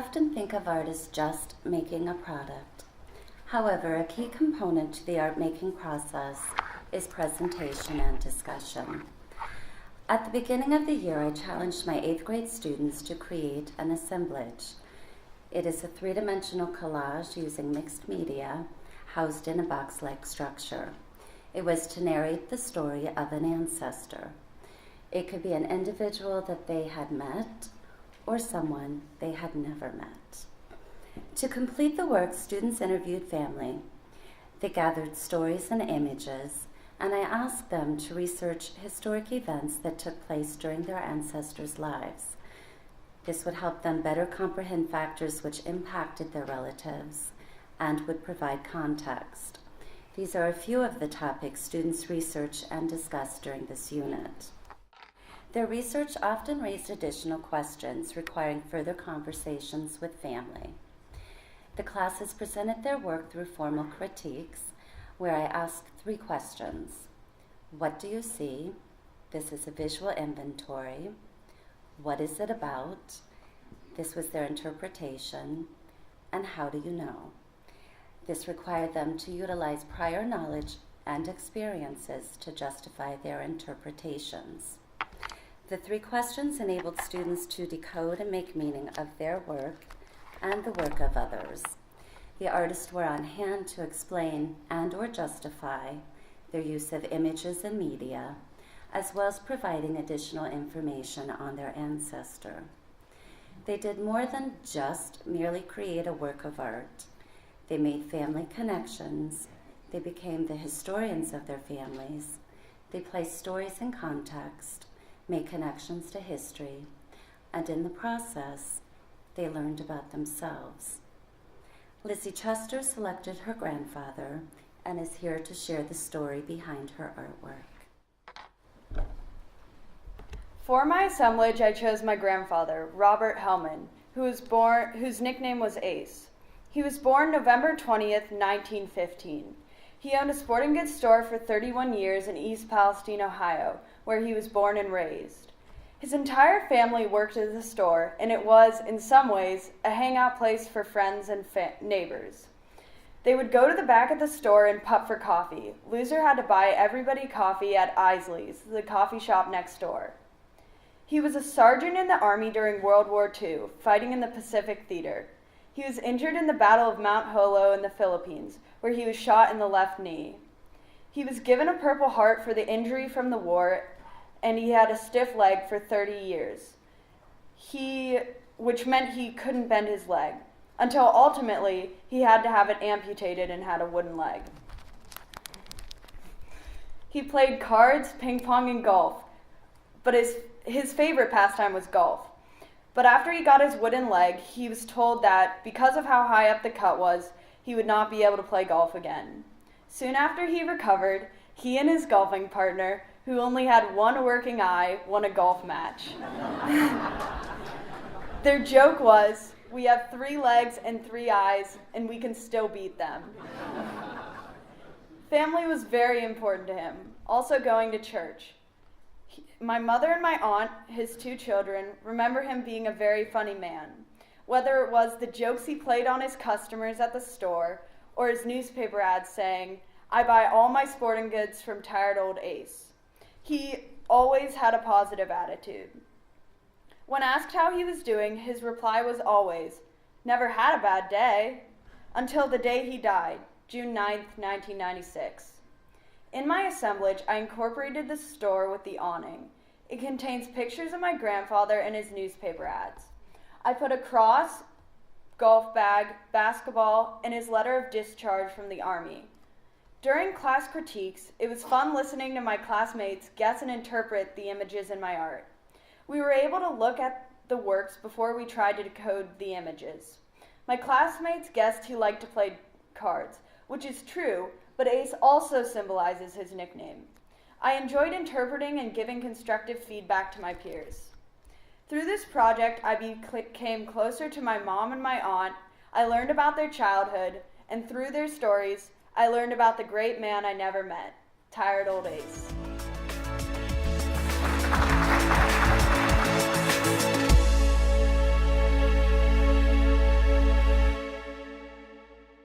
often think of art as just making a product. However, a key component to the art-making process is presentation and discussion. At the beginning of the year, I challenged my 8th grade students to create an assemblage. It is a 3-dimensional collage using mixed media housed in a box-like structure. It was to narrate the story of an ancestor. It could be an individual that they had met or someone they had never met. To complete the work, students interviewed family. They gathered stories and images, and I asked them to research historic events that took place during their ancestors' lives. This would help them better comprehend factors which impacted their relatives and would provide context. These are a few of the topics students researched and discussed during this unit. Their research often raised additional questions requiring further conversations with family. The classes presented their work through formal critiques, where I asked 3 questions. What do you see? This is a visual inventory. What is it about? This was their interpretation. And how do you know? This required them to utilize prior knowledge and experiences to justify their interpretations. The 3 questions enabled students to decode and make meaning of their work and the work of others. The artists were on hand to explain and or justify their use of images and media, as well as providing additional information on their ancestor. They did more than just merely create a work of art. They made family connections. They became the historians of their families. They placed stories in context, made connections to history, and in the process, they learned about themselves. Lizzie Chester selected her grandfather and is here to share the story behind her artwork. For my assemblage, I chose my grandfather, Robert Hellman, whose nickname was Ace. He was born November 20th, 1915. He owned a sporting goods store for 31 years in East Palestine, Ohio, where he was born and raised. His entire family worked at the store, and it was, in some ways, a hangout place for friends and neighbors. They would go to the back of the store and putt for coffee. Loser had to buy everybody coffee at Isley's, the coffee shop next door. He was a sergeant in the Army during World War II, fighting in the Pacific Theater. He was injured in the Battle of Mount Holo in the Philippines, where he was shot in the left knee. He was given a Purple Heart for the injury from the war, and he had a stiff leg for 30 years, which meant he couldn't bend his leg, until ultimately he had to have it amputated and had a wooden leg. He played cards, ping pong, and golf, but his favorite pastime was golf. But after he got his wooden leg, he was told that because of how high up the cut was, he would not be able to play golf again. Soon after he recovered, he and his golfing partner, who only had one working eye, won a golf match. Their joke was, "We have 3 legs and 3 eyes, and we can still beat them." Family was very important to him, also going to church. My mother and my aunt, his 2 children, remember him being a very funny man. Whether it was the jokes he played on his customers at the store or his newspaper ads saying, "I buy all my sporting goods from tired old Ace." He always had a positive attitude. When asked how he was doing, his reply was always, "Never had a bad day," until the day he died, June 9th, 1996. In my assemblage, I incorporated the store with the awning. It contains pictures of my grandfather and his newspaper ads. I put a cross, golf bag, basketball, and his letter of discharge from the Army. During class critiques, it was fun listening to my classmates guess and interpret the images in my art. We were able to look at the works before we tried to decode the images. My classmates guessed he liked to play cards, which is true, but Ace also symbolizes his nickname. I enjoyed interpreting and giving constructive feedback to my peers. Through this project, I became closer to my mom and my aunt. I learned about their childhood, and through their stories, I learned about the great man I never met, tired old Ace.